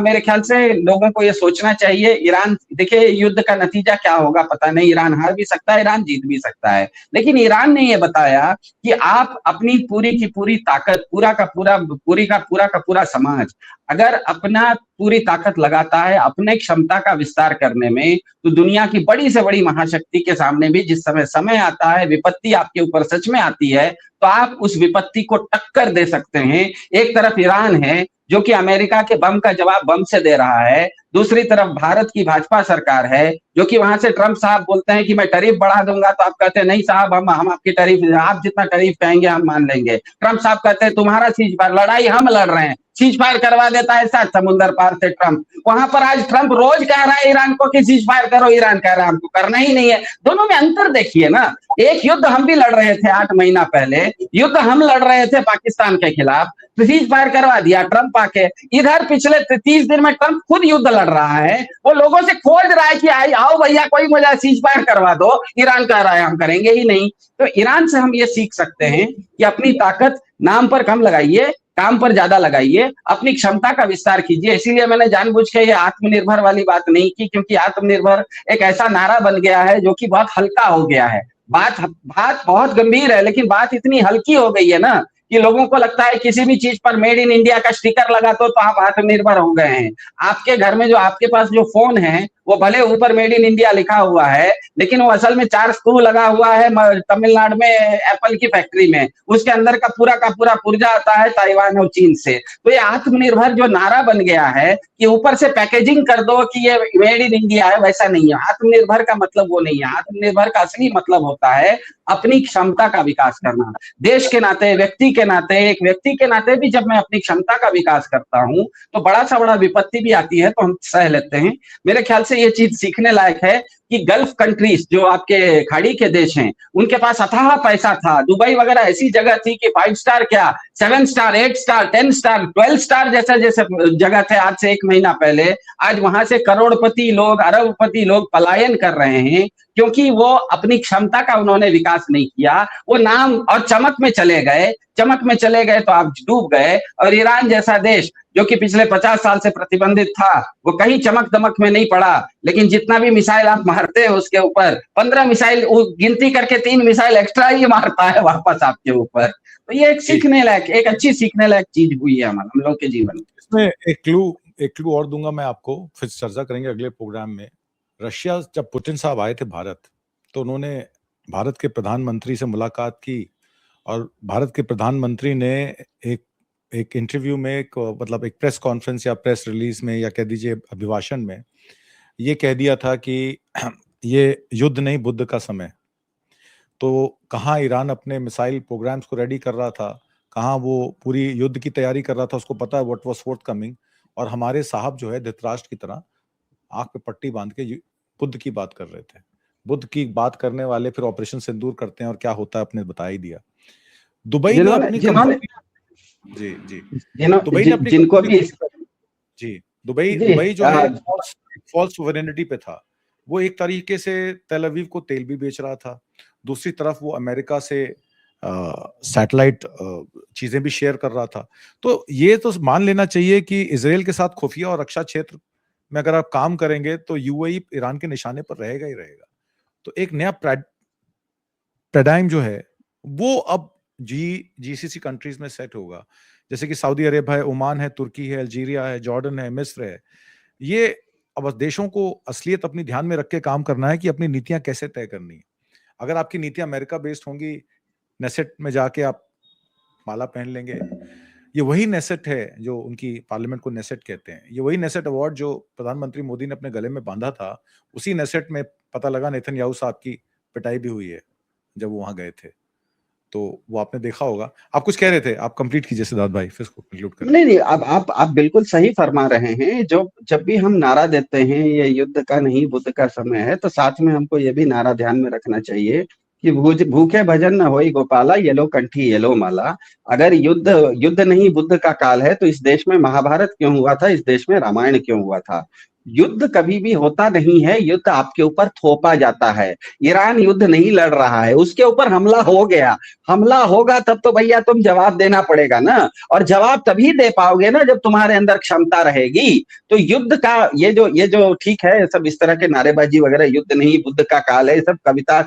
मेरे ख्याल से लोगों को ये सोचना चाहिए। ईरान, देखिए युद्ध का नतीजा क्या होगा पता नहीं, ईरान हार भी सकता है, ईरान जीत भी सकता है, लेकिन ईरान ने ये बताया कि आप अपनी पूरी की पूरी ताकत, पूरा का पूरा समाज अगर अपना पूरी ताकत लगाता है अपने क्षमता का विस्तार करने में, तो दुनिया की बड़ी से बड़ी महाशक्ति के सामने भी जिस समय आता है, विपत्ति आपके ऊपर सच में आती है, तो आप उस विपत्ति को टक्कर दे सकते हैं। एक तरफ ईरान है जो कि अमेरिका के बम का जवाब बम से दे रहा है, दूसरी तरफ भारत की भाजपा सरकार है जो कि वहां से ट्रंप साहब बोलते हैं कि मैं टैरिफ बढ़ा दूंगा, तो आप कहते हैं नहीं साहब, हम आपकी टैरिफ, आप जितना टैरिफ कहेंगे हम मान लेंगे। ट्रंप साहब कहते हैं तुम्हारा सीज फायर, लड़ाई हम लड़ रहे हैं, सीज फायर करवा देता है साथ समुद्र पार से ट्रंप। वहां पर आज ट्रंप रोज कह रहा है ईरान को कि सीज फायर करो, ईरान कह रहा है हमको करना ही नहीं है। दोनों में अंतर देखिए ना, एक युद्ध हम भी लड़ रहे थे 8 महीना पहले, युद्ध हम लड़ रहे थे पाकिस्तान के खिलाफ, तो सीज फायर करवा दिया ट्रंप आके। इधर पिछले 30 दिन में ट्रंप खुद युद्ध लड़ रहा है, वो लोगों से खोज रहा है कि आओ भैया कोई मुझे सीज फायर करवा दो, ईरान कह रहा है हम करेंगे ही नहीं। तो ईरान से हम ये सीख सकते हैं कि अपनी ताकत नाम पर कम लगाइए, काम पर ज्यादा लगाइए, अपनी क्षमता का विस्तार कीजिए। इसीलिए मैंने जानबूझ के ये आत्मनिर्भर वाली बात नहीं की, क्योंकि आत्मनिर्भर एक ऐसा नारा बन गया है जो कि बहुत हल्का हो गया है। बात बात बहुत गंभीर है, लेकिन बात इतनी हल्की हो गई है ना कि लोगों को लगता है किसी भी चीज पर मेड इन इंडिया का स्टिकर लगा तो आप आत्मनिर्भर हो गए हैं। आपके घर में जो आपके पास जो फोन है वो भले ऊपर मेड इन इंडिया लिखा हुआ है, लेकिन वो असल में 4 स्क्रू लगा हुआ है तमिलनाडु में एप्पल की फैक्ट्री में, उसके अंदर का पूरा पुर्जा आता है ताइवान और चीन से। तो ये आत्मनिर्भर जो नारा बन गया है कि ऊपर से पैकेजिंग कर दो कि ये मेड इन इंडिया है, वैसा नहीं है। आत्मनिर्भर का मतलब वो नहीं है। आत्मनिर्भर का असली मतलब होता है अपनी क्षमता का विकास करना। देश के नाते, व्यक्ति के नाते, एक व्यक्ति के नाते भी जब मैं अपनी क्षमता का विकास करता हूं तो बड़ा सा बड़ा विपत्ति भी आती है तो हम सह लेते हैं। मेरे ख्याल से ये चीज सीखने लायक है कि गल्फ कंट्रीज जो आपके खाड़ी के देश हैं, उनके पास अथाह पैसा था। दुबई वगैरह ऐसी जगह थी कि 5 स्टार क्या, 7 स्टार, 8 स्टार, 10 स्टार, 12 स्टार जैसे जैसे जगह थे आज से 1 महीना पहले। आज वहां से करोड़पति लोग, अरबपति लोग पलायन कर रहे हैं, क्योंकि वो अपनी क्षमता का उन्होंने विकास नहीं किया, वो नाम और चमक में चले गए। चमक में चले गए तो आप डूब गए। और ईरान जैसा देश जो कि पिछले 50 साल से प्रतिबंधित था, वो कहीं चमक दमक में नहीं पड़ा, लेकिन जितना भी मिसाइल आप मारते हैं उसके ऊपर 15 मिसाइल गिनती करके 3 मिसाइल एक्स्ट्रा ही मारता है वापस आपके ऊपर। तो ये एक सीखने लायक, एक अच्छी सीखने लायक चीज हुई है हम लोग के जीवन में। इसमें एक क्लू और दूंगा मैं आपको, फिर चर्चा करेंगे अगले प्रोग्राम में। रशिया, जब पुतिन साहब आए थे भारत, तो उन्होंने भारत के प्रधानमंत्री से मुलाकात की, और भारत के प्रधानमंत्री ने एक इंटरव्यू में, मतलब एक प्रेस कॉन्फ्रेंस या प्रेस रिलीज में या कह दीजिए अभिभाषण में ये कह दिया था कि ये युद्ध नहीं बुद्ध का समय। तो कहाँ ईरान अपने मिसाइल प्रोग्राम्स को रेडी कर रहा था, कहाँ वो पूरी युद्ध की तैयारी कर रहा था, उसको पता है व्हाट वाज फोर्थ कमिंग। और हमारे साहब जो है धृतराष्ट्र की तरह आंख पे पट्टी बांध के बुद्ध की बात कर रहे थे। बुद्ध की बात करने वाले फिर ऑपरेशन सिंदूर करते हैं, और क्या होता है आपने बता ही दिया। दुबई ने अपनी दुबई जो है फॉल्स सोवरेनिटी पे था। वो एक तरीके से तेल अवीव को तेल भी बेच रहा था, दूसरी तरफ वो अमेरिका से सैटेलाइट चीजें भी शेयर कर रहा था। तो ये तो मान लेना चाहिए कि इजराइल के साथ खुफिया और रक्षा क्षेत्र में अगर आप काम करेंगे तो यूएई ईरान के निशाने पर रहेगा ही रहेगा। तो एक नया पैराडाइम जो है वो अब जीसीसी कंट्रीज में सेट होगा, जैसे कि सऊदी अरब है, ओमान है, तुर्की है, अल्जीरिया है, जॉर्डन है, मिस्र है। ये अब देशों को असलियत अपनी ध्यान में रख के काम करना है कि अपनी नीतियां कैसे तय करनी है। अगर आपकी नीतियां अमेरिका बेस्ड होंगी, नेसेट में जाके आप माला पहन लेंगे। ये वही नेसेट है जो उनकी पार्लियामेंट को नेसेट कहते हैं। ये वही नेसेट अवार्ड जो प्रधानमंत्री मोदी ने अपने गले में बांधा था, उसी नेसेट में पता लगा नेतन्याहू साहब की पिटाई भी हुई है जब वो वहां गए थे। तो वो आपने देखा होगा। आप कुछ कह रहे थे, आप कंप्लीट कीजिए सिद्धार्थ भाई, फिर इसको कंक्लूड करें। नहीं नहीं, अब आप बिल्कुल सही फरमा रहे हैं। जो जब भी हम नारा देते हैं ये युद्ध का नहीं बुद्ध का समय है, तो साथ में हमको ये भी नारा ध्यान में रखना चाहिए कि भूखे भजन न होई गोपाला, ये लो कंठी ये लो माला। अगर युद्ध युद्ध नहीं बुद्ध का काल है, तो इस देश में महाभारत क्यों हुआ था, इस देश में रामायण क्यों हुआ था? युद्ध कभी भी होता नहीं है, युद्ध आपके ऊपर थोपा जाता है। ईरान युद्ध नहीं लड़ रहा है, उसके ऊपर हमला हो गया। हमला होगा तब तो भैया तुम जवाब देना पड़ेगा ना, और जवाब तभी दे पाओगे ना जब तुम्हारे अंदर क्षमता रहेगी। तो युद्ध का ये जो ठीक है, सब इस तरह के नारेबाजी वगैरह, युद्ध नहीं बुद्ध का काल है, ये सब कविता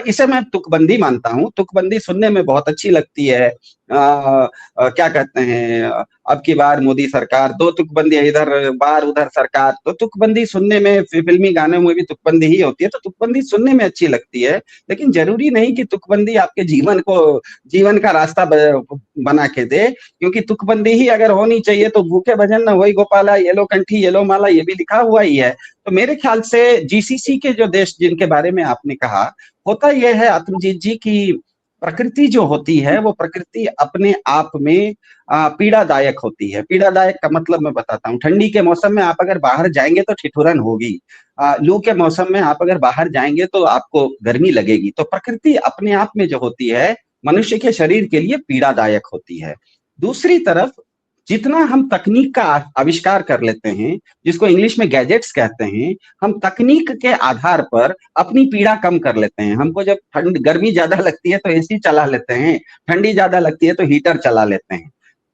इसे मैं तुकबंदी मानता हूँ। तुकबंदी सुनने में बहुत अच्छी लगती है। क्या कहते हैं, अब की बार मोदी सरकार, दो तुकबंदी, इधर बार उधर सरकार। तो तुकबंदी सुनने में, फिल्मी गानों में भी तुकबंदी ही होती है, तो तुकबंदी सुनने में अच्छी लगती है। लेकिन जरूरी नहीं कि तुकबंदी आपके जीवन का रास्ता बना के दे। क्योंकि तुकबंदी ही अगर होनी चाहिए तो भूखे भजन न होई गोपाला, ये लो कंठी ये लो माला, ये भी लिखा हुआ ही है। तो मेरे ख्याल से जीसीसी के जो देश जिनके बारे में आपने कहा, होता यह है आत्मजीत जी की प्रकृति जो होती है, वो प्रकृति अपने आप में पीड़ादायक होती है। पीड़ादायक का मतलब मैं बताता हूँ। ठंडी के मौसम में आप अगर बाहर जाएंगे तो ठिठुरन होगी। लू के मौसम में आप अगर बाहर जाएंगे तो आपको गर्मी लगेगी। तो प्रकृति अपने आप में जो होती है, मनुष्य के शरीर के लिए पीड़ादायक होती है। दूसरी तरफ जितना हम तकनीक का आविष्कार कर लेते हैं, जिसको इंग्लिश में गैजेट्स कहते हैं, हम तकनीक के आधार पर अपनी पीड़ा कम कर लेते हैं। हमको जब गर्मी ज्यादा लगती है तो एसी चला लेते हैं, ठंडी ज्यादा लगती है तो हीटर चला लेते हैं।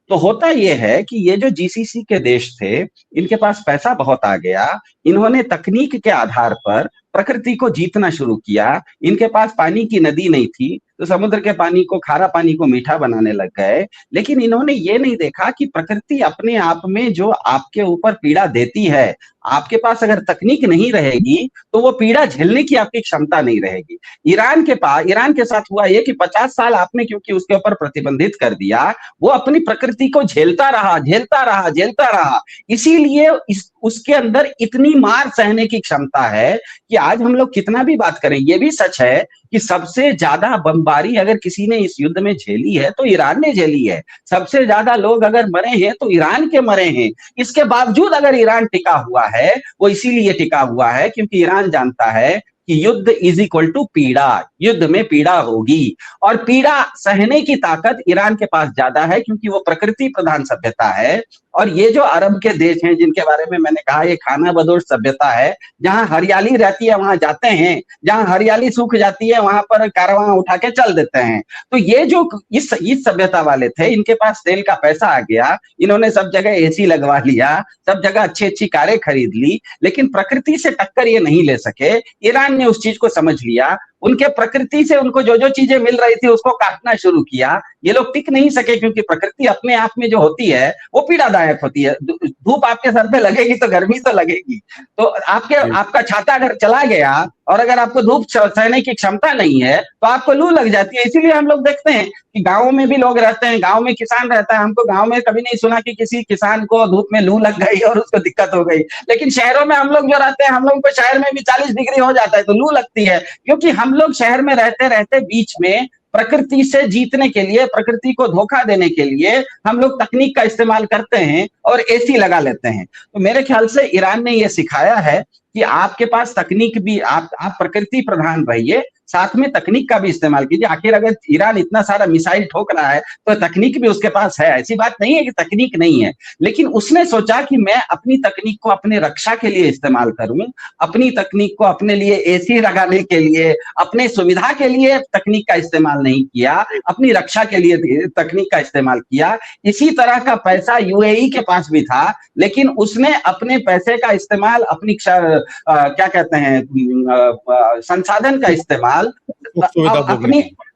तो होता यह है कि ये जो जीसीसी के देश थे, इनके पास पैसा बहुत आ गया। इन्होंने तकनीक के आधार पर प्रकृति को जीतना शुरू किया। इनके पास पानी की नदी नहीं थी, तो समुद्र के पानी को, खारा पानी को मीठा बनाने लग गए। लेकिन इन्होंने ये नहीं देखा कि प्रकृति अपने आप में जो आपके ऊपर पीड़ा देती है, आपके पास अगर तकनीक नहीं रहेगी तो वो पीड़ा झेलने की आपकी क्षमता नहीं रहेगी। ईरान के साथ हुआ ये कि 50 साल आपने क्योंकि उसके ऊपर प्रतिबंधित कर दिया, वो अपनी प्रकृति को झेलता रहा, झेलता रहा, झेलता रहा। इसीलिए उसके अंदर इतनी मार सहने की क्षमता है कि आज हम लोग कितना भी बात करें, ये भी सच है कि सबसे ज्यादा बमबारी अगर किसी ने इस युद्ध में झेली है तो ईरान ने झेली है। सबसे ज्यादा लोग अगर मरे हैं तो ईरान के मरे हैं। इसके बावजूद अगर ईरान टिका हुआ है, वो इसीलिए टिका हुआ है क्योंकि ईरान जानता है कि युद्ध इज इक्वल टू पीड़ा। युद्ध में पीड़ा होगी, और पीड़ा सहने की ताकत ईरान के पास ज्यादा है क्योंकि वो प्रकृति प्रधान सभ्यता है। और ये जो अरब के देश हैं जिनके बारे में मैंने कहा, ये खाना बदोश सभ्यता है। जहां हरियाली रहती है वहां जाते हैं, जहां हरियाली सूख जाती है वहां पर कारवां उठा के चल देते हैं। तो ये जो इस सभ्यता वाले थे, इनके पास तेल का पैसा आ गया, इन्होंने सब जगह एसी लगवा लिया, सब जगह अच्छी अच्छी कारें खरीद ली, लेकिन प्रकृति से टक्कर ये नहीं ले सके। ईरान ने उस चीज को समझ लिया, उनके प्रकृति से उनको जो जो चीजें मिल रही थी उसको काटना शुरू किया। ये लोग टिक नहीं सके क्योंकि प्रकृति अपने आप में जो होती है वो पीड़ादायक होती है। धूप आपके सर पे लगेगी तो गर्मी तो लगेगी। तो आपका छाता अगर चला गया और अगर आपको धूप सहने की क्षमता नहीं है तो आपको लू लग जाती है। इसीलिए हम लोग देखते हैं कि गाँव में भी लोग रहते हैं, गाँव में किसान रहता है, हमको गाँव में कभी नहीं सुना कि किसी किसान को धूप में लू लग गई और उसको दिक्कत हो गई। लेकिन शहरों में हम लोग जो रहते हैं, हम लोगों को शहर में भी 40 डिग्री हो जाता है तो लू लगती है, क्योंकि हम लोग शहर में रहते रहते बीच में प्रकृति से जीतने के लिए, प्रकृति को धोखा देने के लिए हम लोग तकनीक का इस्तेमाल करते हैं और एसी लगा लेते हैं। तो मेरे ख्याल से ईरान ने यह सिखाया है कि आपके पास तकनीक भी, आप प्रकृति प्रधान रहिए, साथ में तकनीक का भी इस्तेमाल कीजिए। आखिर अगर ईरान इतना सारा मिसाइल ठोक रहा है तो तकनीक भी उसके पास है, ऐसी बात नहीं है कि तकनीक नहीं है। लेकिन उसने सोचा कि मैं अपनी तकनीक को अपने रक्षा के लिए इस्तेमाल करूं, अपनी तकनीक को अपने लिए एसी लगाने के लिए, अपने सुविधा के लिए तकनीक का इस्तेमाल नहीं किया, अपनी रक्षा के लिए तकनीक का इस्तेमाल किया। इसी तरह का पैसा यूएई के पास भी था, लेकिन उसने अपने पैसे का इस्तेमाल, अपनी क्या कहते हैं, संसाधन का इस्तेमाल सुख सुविधा भोगने अपनी के लिए।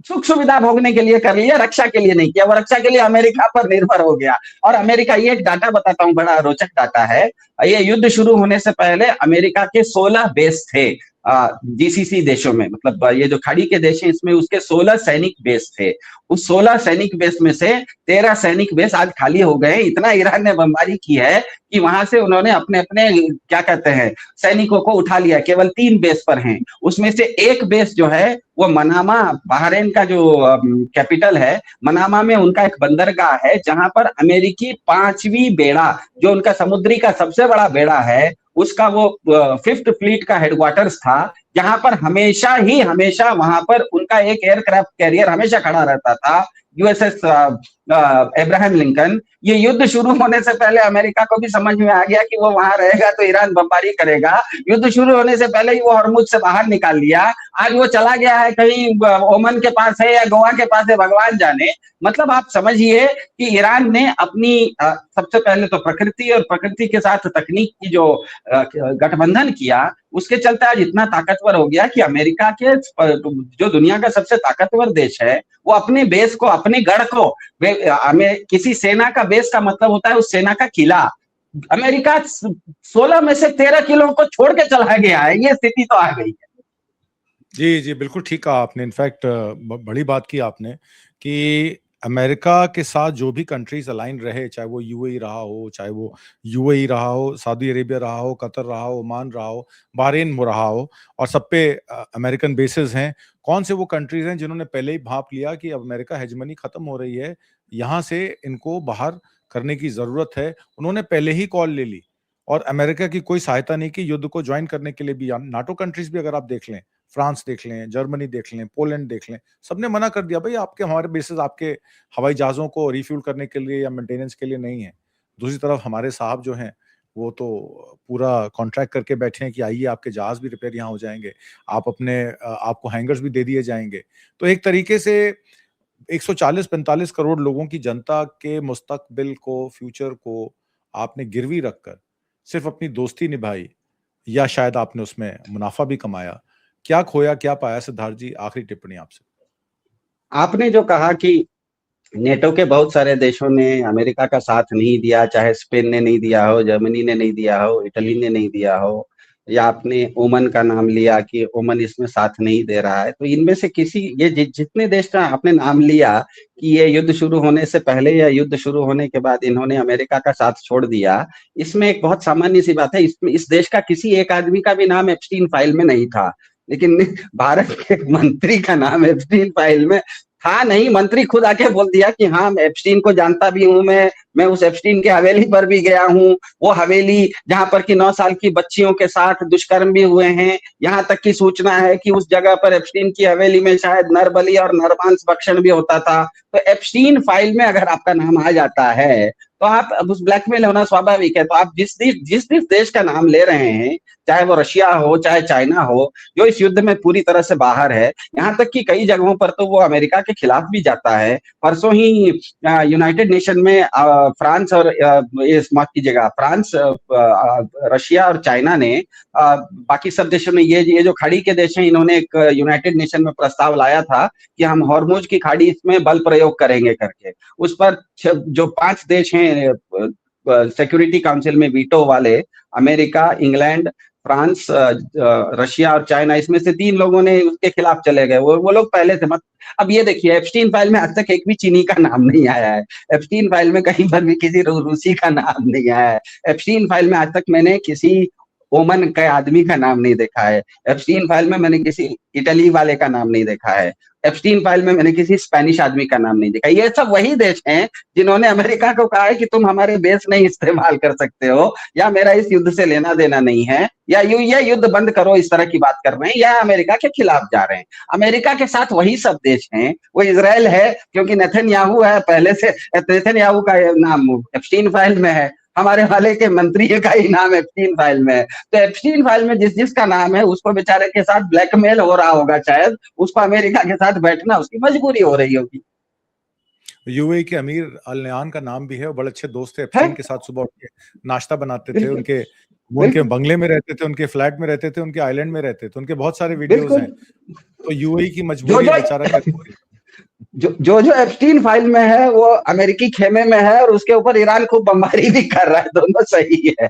सुख सुविधा भोगने के लिए कर लिया, रक्षा के लिए नहीं किया। वो रक्षा के लिए अमेरिका पर निर्भर हो गया। और अमेरिका, ये एक डाटा बताता हूँ, बड़ा रोचक डाटा है। ये युद्ध शुरू होने से पहले अमेरिका के 16 बेस थे जीसीसी देशों में, मतलब ये जो खाड़ी के देश हैं इसमें उसके 16 सैनिक बेस थे। उस 16 सैनिक बेस में से 13 सैनिक बेस आज खाली हो गए। इतना ईरान ने बमबारी की है कि वहां से उन्होंने अपने अपने क्या कहते हैं सैनिकों को उठा लिया। केवल 3 बेस पर हैं। उसमें से एक बेस जो है वो मनामा, बहरीन का जो कैपिटल है, मनामा में उनका एक बंदरगाह है जहां पर अमेरिकी 5वीं बेड़ा, जो उनका समुद्री का सबसे बड़ा बेड़ा है, उसका वो 5th फ्लीट का हेडक्वार्टर्स था, जहां पर हमेशा वहां पर उनका एक एयरक्राफ्ट कैरियर हमेशा खड़ा रहता था, यूएसएस अब्राहम लिंकन। ये युद्ध शुरू होने से पहले अमेरिका को भी समझ में आ गया कि वो वहां रहेगा तो ईरान बमबारी करेगा। युद्ध शुरू होने से पहले ही वो हॉर्मुज से बाहर निकाल लिया। आज वो चला गया है कहीं ओमान के पास है या गोवा के पास है, भगवान जाने। मतलब आप समझिए कि ईरान ने अपनी सबसे पहले तो प्रकृति और प्रकृति के साथ तकनीक की जो गठबंधन किया, उसके चलते आज इतना ताकतवर हो गया कि अमेरिका के जो दुनिया का सबसे ताकतवर देश है, वो अपने बेस को, अपने गढ़ को, किसी सेना का बेस का मतलब होता है उस सेना का किला। अमेरिका 16 में से 13 किलो को छोड़ के चला गया है। ये स्थिति तो आ गई है। जी, जी, बिल्कुल ठीक कहा आपने। इनफैक्ट बड़ी बात की आपने कि अमेरिका के साथ जो भी कंट्रीज अलाइन रहे, चाहे वो यूएई रहा हो, चाहे वो यूएई रहा हो, सऊदी अरेबिया रहा हो, कतर रहा हो, ओमान रहा हो, बहरीन रहा हो, और सब पे अमेरिकन बेसेस हैं। कौन से वो कंट्रीज हैं जिन्होंने पहले ही भांप लिया कि अब अमेरिका हेजेमनी खत्म हो रही है, यहाँ से इनको बाहर करने की जरूरत है। उन्होंने पहले ही कॉल ले ली और अमेरिका की कोई सहायता नहीं की युद्ध को ज्वाइन करने के लिए भी। नाटो कंट्रीज भी अगर आप देख लें, फ्रांस देख लें, जर्मनी देख लें, पोलैंड देख लें, सबने मना कर दिया, भाई आपके हमारे बेसिस आपके हवाई जहाज़ों को रिफ्यूल करने के लिए या मेंटेनेंस के लिए नहीं है। दूसरी तरफ हमारे साहब जो हैं, वो तो पूरा कॉन्ट्रैक्ट करके बैठे हैं कि आइए आपके जहाज़ भी रिपेयर यहाँ हो जाएँगे, आप अपने आपको हैंगर्स भी दे दिए जाएँगे। तो एक तरीके से 140-45 करोड़ लोगों की जनता के मुस्तकबिल को, फ्यूचर को आपने गिरवी रखकर सिर्फ़ अपनी दोस्ती निभाई या शायद आपने उसमें मुनाफ़ा भी कमाया। क्या खोया, क्या पाया सिद्धार्थ जी? आखिरी टिप्पणी आपसे। आपने जो कहा कि नेटो के बहुत सारे देशों ने अमेरिका का साथ नहीं दिया, चाहे स्पेन ने नहीं दिया हो, जर्मनी ने नहीं दिया हो, इटली ने नहीं दिया हो, या आपने ओमान का नाम लिया कि ओमान इसमें साथ नहीं दे रहा है। तो इनमें से किसी, ये जितने देश का आपने नाम लिया कि ये युद्ध शुरू होने से पहले या युद्ध शुरू होने के बाद इन्होंने अमेरिका का साथ छोड़ दिया, इसमें एक बहुत सामान्य सी बात है। इसमें इस देश का किसी एक आदमी का भी नाम एप्स्टीन फाइल में नहीं था, लेकिन भारत के एक मंत्री का नाम एप्स्टीन फाइल में था नहीं। मंत्री खुद आके बोल दिया कि हाँ, मैं एप्स्टीन को जानता भी हूँ, मैं उस एप्स्टीन की हवेली पर भी गया हूँ। वो हवेली जहां पर कि 9 साल की बच्चियों के साथ दुष्कर्म भी हुए हैं। यहाँ तक की सूचना है कि उस जगह पर एप्स्टीन की हवेली में शायद नरबली और नरमांस भक्षण भी होता था। तो एप्स्टीन फाइल में अगर आपका नाम आ जाता है तो आप, अब उस ब्लैकमेल होना स्वाभाविक है। तो आप जिस देश का नाम ले रहे हैं, चाहे वो रशिया हो चाहे चाइना हो, जो इस युद्ध में पूरी तरह से बाहर है, यहाँ तक कि कई जगहों पर तो वो अमेरिका के खिलाफ भी जाता है। परसों ही यूनाइटेड नेशन में फ्रांस और ये माफ कीजिएगा, फ्रांस, रशिया और चाइना ने, बाकी सब देशों ने, ये जो खाड़ी के देश हैं, इन्होंने एक यूनाइटेड नेशन में प्रस्ताव लाया था कि हम हॉर्मुज की खाड़ी इसमें बल प्रयोग करेंगे करके। उस पर जो 5 देश हैं सिक्योरिटी काउंसिल में वीटो वाले, अमेरिका, इंग्लैंड, फ्रांस, रशिया और चाइना, इसमें से 3 लोगों ने उसके खिलाफ चले गए। वो लोग पहले से मत। अब ये देखिए, एप्स्टीन फाइल में आज तक एक भी चीनी का नाम नहीं आया है। एप्स्टीन फाइल में कहीं पर भी किसी रूसी का नाम नहीं आया है। एप्स्टीन फाइल में आज तक मैंने किसी ओमान के आदमी का नाम नहीं देखा है। एप्स्टीन फाइल में मैंने किसी इटली वाले का नाम नहीं देखा है। एप्स्टीन फाइल में मैंने किसी स्पेनिश आदमी का नाम नहीं देखा। ये सब वही देश हैं जिन्होंने अमेरिका को कहा है कि तुम हमारे बेस नहीं इस्तेमाल कर सकते हो, या मेरा इस युद्ध से लेना देना नहीं है, या ये युद्ध बंद करो, इस तरह की बात कर रहे हैं, या अमेरिका के खिलाफ जा रहे हैं। अमेरिका के साथ वही सब देश हैं। वो इजराइल है क्योंकि नेतन्याहू है, पहले से नेतन्याहू का नाम एप्स्टीन फाइल में है। हमारे वाले के मंत्री का ही नाम एप्स्टीन फाइल में है। तो एप्स्टीन फाइल में जिसका नाम है, उसको बेचारे के साथ ब्लैकमेल हो रहा होगा, शायद उसको अमेरिका के साथ बैठना उसकी मजबूरी हो रही होगी। यूएई के अमीर अल नयान का नाम भी है, वो बड़े अच्छे दोस्त थे। एप्स्टीन के साथ सुबह उठ के नाश्ता बनाते थे, उनके बंगले में रहते थे, उनके फ्लैट में रहते थे, उनके आइलैंड में रहते थे, उनके बहुत सारे वीडियोस हैं। तो यूएई की जो मजबूरी जो है बेचारा कर जो एप्स्टीन फाइल में है वो अमेरिकी खेमे में है, और उसके ऊपर ईरान खूब बमबारी भी कर रहा है, दोनों सही है।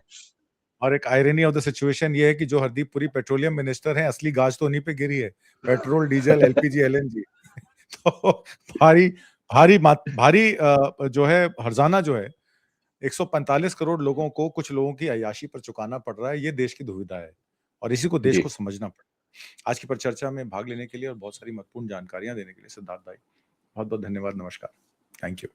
और एक आयरनी ऑफ द सिचुएशन ये है कि जो हरदीप पुरी पेट्रोलियम मिनिस्टर हैं, असली गाज तो उन्हीं पे गिरी है, पेट्रोल, डीजल, एलपीजी, एलएनजी। तो भारी भारी जो है हर्जाना जो है 145 करोड़ लोगों को, कुछ लोगों की अय्याशी पर चुकाना पड़ रहा है। ये देश की दुविधा है और इसी को देश जी। को समझना पड़ेगा। आज की परिचर्चा में भाग लेने के लिए और बहुत सारी महत्वपूर्ण जानकारियां देने के लिए सिद्धार्थ भाई बहुत बहुत धन्यवाद। नमस्कार। Thank you.